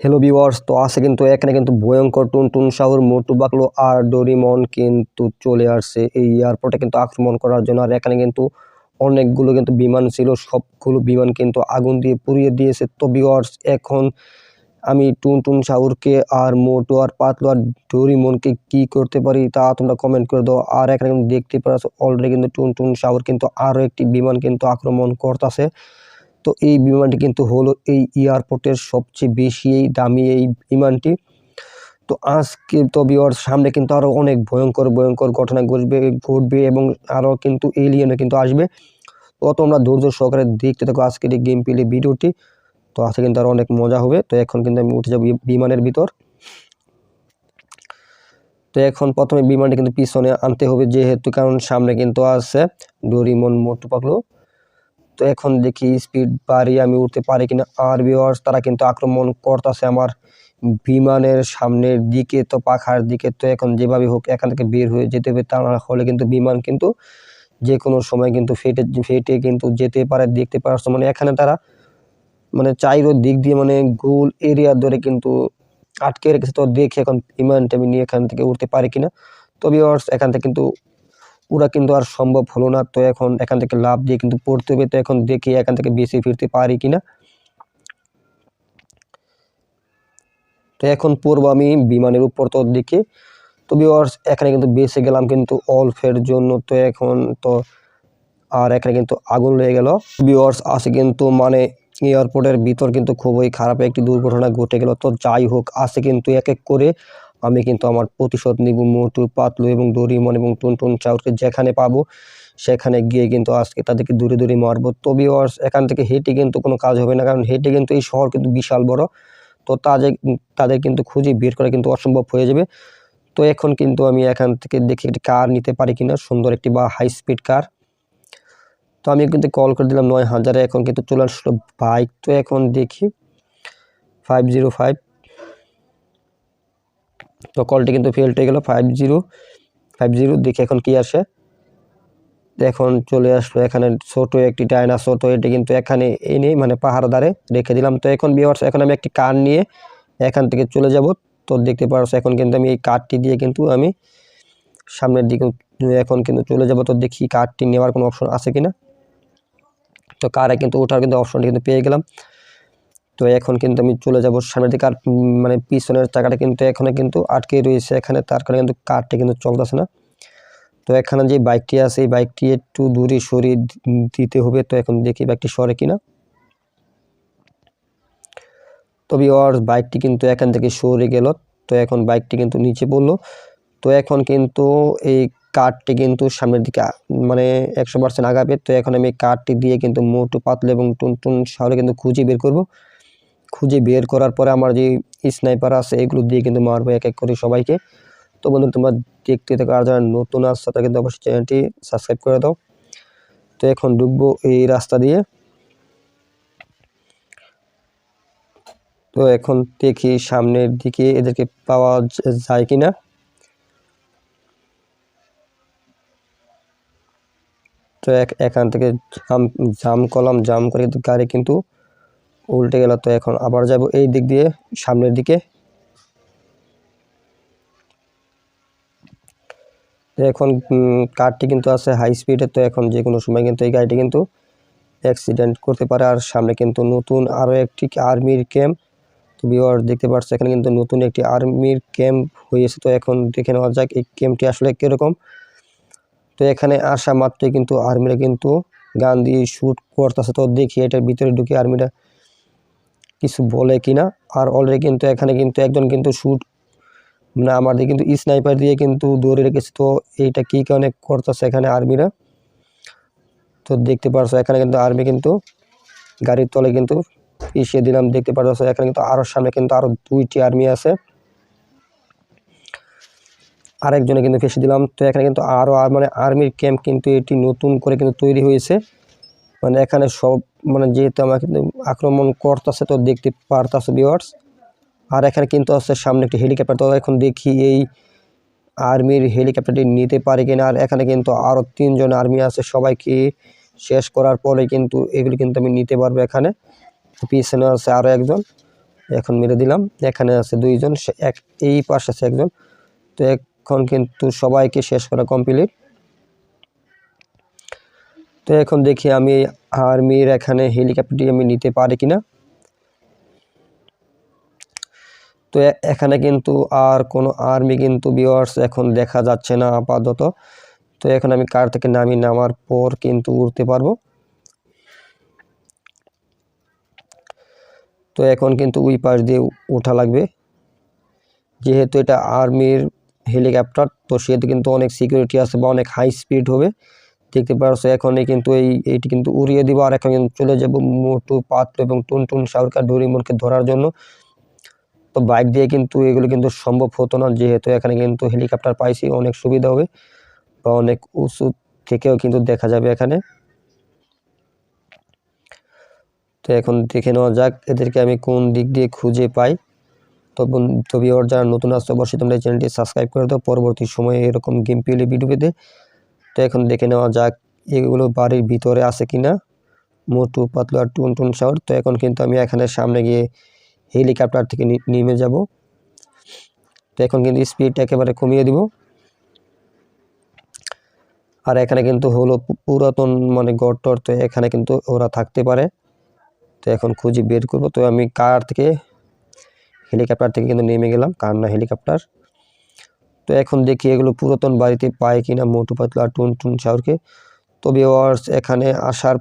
Hello viewers, তো আছে কিন্তু এখানে কিন্তু ভয়ঙ্কর টুনটুন সাহুর মোটু পাতলু আর ডোরিমন কিন্তু চলে আসছে এই এয়ারপোর্টে কিন্তু আক্রমণ করার জন্য। আর এখানে কিন্তু অনেকগুলো কিন্তু বিমান ছিল, সবগুলো বিমান কিন্তু আগুন দিয়ে পুড়িয়ে দিয়েছে। তো ভিউয়ার্স, এখন আমি টুনটুন সাহুরকে আর মোটু আর পাতলু আর ডোরিমনকে কি করতে পারি তা তোমরা কমেন্ট করে দাও। আর এখানে কিন্তু দেখতে পাচ্ছ অলরেডি কিন্তু টুনটুন সাহুর কিন্তু আরও একটি বিমান কিন্তু আক্রমণ করতেছে। তো এই বিমানটি কিন্তু হলো এই এয়ারপোর্টের সবচেয়ে বেশি দামি এই বিমানটি। তো আজকে তো ভিউয়ার্স সামনে কিন্তু আরও অনেক ভয়ঙ্কর ঘটনা ঘটবে এবং আরও কিন্তু এলিয়েনও কিন্তু আসবে। তো তোমরা ধৈর্য সহকারে দেখতে থাকো আজকের এই গেম প্লে ভিডিওটি। তো আজকে কিন্তু আরও অনেক মজা হবে। তো এখন কিন্তু আমি উঠে যাবো বিমানের ভিতর। তো এখন প্রথমে বিমানটি কিন্তু পিছনে আনতে হবে, যেহেতু কারণ সামনে কিন্তু আছে ডোরিমন মোটু পাতলু। তো এখন দেখি স্পিড বাড়িয়ে আমি উঠতে পারি কিনা। আর ভিউয়ার্স, তারা কিন্তু আক্রমণ করতেছে আমার বিমানের সামনের দিকে, তো পাখার দিকে। তো এখন যেভাবে হোক এখান থেকে বের হয়ে যেতে হবে, তা না হলে কিন্তু বিমান কিন্তু যে কোনো সময় কিন্তু ফেটে কিন্তু যেতে পারে। দেখতে পারছো মানে এখানে তারা মানে চাইরো দিক দিয়ে মানে গোল এরিয়া ধরে কিন্তু আটকে রেখেছে। তো দেখি এখন বিমানটা আমি নিয়ে এখান থেকে উঠতে পারি কিনা। তো ভিউয়ার্স, এখান থেকে কিন্তু ওরা কিন্তু আর সম্ভব হলো না। তো এখন এখান থেকে লাফ দিয়ে কিন্তু পড়তে হবে। তো এখন দেখি এখান থেকে বেঁচে ফিরতে পারি কিনা। তো এখন পড়বো আমি বিমানের উপর তো দিকে। তো ভিউয়ার্স, এখানে কিন্তু বেঁচে গেলাম কিন্তু অল্পের জন্য। তো এখন তো আর এখানে কিন্তু আগুন লেগে গেল। ভিউয়ার্স, আছে কিন্তু মানে এয়ারপোর্টের ভিতর কিন্তু খুবই খারাপ একটি দুর্ঘটনা ঘটে গেল। তো যাই হোক, আছে কিন্তু এক এক করে আমি কিন্তু আমার প্রতিশোধ নিব। মোটু পাতলু এবং ডোরিমন এবং টুনটুন সাহুরকে যেখানে পাবো সেখানে গিয়ে কিন্তু আজকে তাদেরকে দূরে মারবো। তো ভিউয়ার্স, এখান থেকে হেঁটে কিন্তু কোনো কাজ হবে না, কারণ হেঁটে কিন্তু এই শহর কিন্তু বিশাল বড়। তো তাদের কিন্তু খুঁজে বের করা কিন্তু অসম্ভব হয়ে যাবে। তো এখন কিন্তু আমি এখান থেকে দেখি একটি কার নিতে পারি কিনা, সুন্দর একটি বা হাই স্পিড কার। তো আমি কিন্তু কল করে দিলাম 9000-এ। এখন কিন্তু চলে আসলো বাইক। তো এখন দেখি 505। তো কলটি কিন্তু ফেল্ড হয়ে গেল। 5050 দেখি এখন কি আসে। এখন চলে আসলো এখানে ছোট একটি ডাইনোসর। তো এটি কিন্তু এখানে এনে মানে পাহাড় ধারে রেখে দিলাম। তো এখন ভিউয়ার্স, এখন আমি একটি কার নিয়ে এখান থেকে চলে যাব। তো দেখতে পাচ্ছ এখন কিন্তু আমি এই কারটি দিয়ে কিন্তু আমি সামনের দিকে এখন কিন্তু চলে যাব। তো দেখি কারটি নেওয়ার কোনো অপশন আছে কিনা। তো কারে কিন্তু ওঠার কিন্তু অপশনটি কিন্তু পেয়ে গেলাম। তো এখন কিন্তু আমি চলে যাব সামনের দিকে। আর মানে পিছনের চাকাটা কিন্তু এখানে কিন্তু আটকে রয়েছে এখানে, তার কারণে কিন্তু কারটি কিন্তু চলতেছে না। তো এখানে যে বাইকটি আছে এই বাইকটি একটু দূরে সরিয়ে দিতে হবে। তো এখন দেখি বাইকটি সরে কিনা। তো ভিউয়ার্স, বাইকটি কিন্তু এখান থেকে সরে গেল। তো এখন বাইকটি কিন্তু নিচে পড়লো। তো এখন কিন্তু এই কারটি কিন্তু সামনের দিকে মানে 100% আগাবে। তো এখন আমি কারটি দিয়ে কিন্তু মোটু পাতলু এবং টুনটুন সাহুরে কিন্তু খুঁজে বের করব। খুঁজে বের করার পরে আমার যে স্নাইপার আছে এগুলো দিয়ে কিন্তু মারবো এক এক করে সবাইকে। তো বন্ধু, তোমরা দেখতে থাকো। আর যারা নতুন আসছে তারা কিন্তু অবশ্যই চ্যানেলটি সাবস্ক্রাইব করে দাও। তো এখন ঢুকবো এই রাস্তা দিয়ে। তো এখন দেখি সামনের দিকে এদেরকে পাওয়া যায় কিনা। তো এখান থেকে জাম করলাম, জাম করে কিন্তু গাড়ি কিন্তু উল্টে গেল। তো এখন আবার যাব এই দিক দিয়ে সামনের দিকে। এখন কারটি কিন্তু আছে হাই স্পিডে। তো এখন যে কোনো সময় কিন্তু এই গাড়িটি কিন্তু অ্যাক্সিডেন্ট করতে পারে। আর সামনে কিন্তু নতুন আরও একটি আর্মির ক্যাম্প। তো ভিউয়ার্স, দেখতে পাচ্ছ এখানে কিন্তু নতুন একটি আর্মির ক্যাম্প হয়েছে। তো এখন দেখে নেওয়া যাক এই ক্যাম্পটি আসলে কীরকম। তো এখানে আসা মাত্রই কিন্তু আর্মিরা কিন্তু গান দিয়ে শ্যুট করতেছে। তো দেখি এটার ভিতরে ঢুকে আর্মিরা কিছু বলে কিনা। আর অলরেডি কিন্তু এখানে কিন্তু একজন কিন্তু শ্যুট মানে আমাদের কিন্তু স্নাইপার দিয়ে কিন্তু দৌড়ে রেখেছে। তো এইটা কী কারণে করতেছে এখানে আর্মিরা। তো দেখতে পারছো এখানে কিন্তু আর্মি কিন্তু গাড়ির তলে কিন্তু পিছিয়ে দিলাম। দেখতে পারছো এখানে কিন্তু আরও সামনে কিন্তু আরও 2টি আর্মি আছে, আরেকজনে কিন্তু ফেসে দিলাম। তো এখানে কিন্তু আরও মানে আর্মির ক্যাম্প কিন্তু এটি নতুন করে কিন্তু তৈরি হয়েছে। মানে এখানে সব মানে যেহেতু আমাকে আক্রমণ করতেছে তো দেখতে পারতেছে ভিউয়ার্স। আর এখানে কিন্তু আছে সামনে একটি হেলিকপ্টার। তো এখন দেখি এই আর্মির হেলিকপ্টারটি নিতে পারে কিনা। আর এখানে কিন্তু আরও 3 জন আর্মি আছে, সবাইকে শেষ করার পরে কিন্তু এগুলি কিন্তু আমি নিতে পারবো। এখানে পিছনে আছে আরও একজন। এখন মেরে দিলাম। এখানে আছে 2 জন, এই পাশে আছে 1 জন। তো এখন কিন্তু সবাইকে শেষ করা কমপ্লিট। তো এখন দেখি আমি আর্মির এখানে হেলিকপ্টারটি আমি নিতে পারি কিনা। তো এখানে কিন্তু আর কোনো আর্মি কিন্তু ভিউয়ার্স এখন দেখা যাচ্ছে না আপাতত। তো এখন আমি কার থেকে নামার পর কিন্তু উড়তে পারবো। তো এখন কিন্তু ওই পাশ দিয়ে ওঠা লাগবে, যেহেতু এটা আর্মির হেলিকপ্টার। তো সেহেতু কিন্তু অনেক সিকিউরিটি আছে বা অনেক হাই স্পিড হবে। দেখতে পারছো এখনই কিন্তু এইটি কিন্তু উড়িয়ে দিব। আর এখন কিন্তু চলে যাব মোটু পাতলু এবং টুনটুন সাউরকা ডোরেমনকে ধরার জন্য। তো বাইক দিয়ে কিন্তু এগুলো কিন্তু সম্ভব হতো না, যেহেতু এখানে কিন্তু হেলিকপ্টার পাইছি, অনেক সুবিধা হবে বা অনেক উঁচু থেকেও কিন্তু দেখা যাবে এখানে। তো এখন দেখে নেওয়া যাক এদেরকে আমি কোন দিক দিয়ে খুঁজে পাই। তো ভিউয়ার যারা নতুন আসছে অবশ্যই তোমরা এই চ্যানেলটি সাবস্ক্রাইব করে দাও পরবর্তী সময়ে এরকম গেম প্লে ভিডিও পেতে। তো এখন দেখে নেওয়া যাক এগুলো বাড়ির ভিতরে আছে কিনা, মোটু পাতলু আর টুনটুন সাউর। তো এখন কিন্তু আমি এখানে সামনে গিয়ে হেলিকপ্টার থেকে নেমে যাব। তো এখন কিন্তু স্পিড একেবারে কমিয়ে দিব। আর এখানে কিন্তু হলো পুরাতন মানে গড়টর, তো এখানে কিন্তু ওরা থাকতে পারে। তো এখন খুঁজে বের করব। তো আমি হেলিকপ্টার থেকে কিন্তু নেমে গেলাম, কার না হেলিকপ্টার। তো এখন দেখি এগুলো পুরাতন বাড়িতে পায় কিনা মোটু পাতলু আর টুনটুন সাউরকে। তো ভিউয়ার্স এখানে আসার